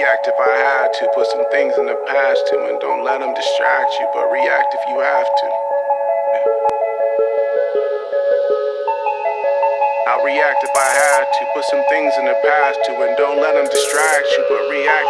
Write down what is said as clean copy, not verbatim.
react if I had to. Put some things in the past too, and don't let them distract you, but react if you have to. I'll react if I had to. Put some things in the past too, and don't let them distract you, but react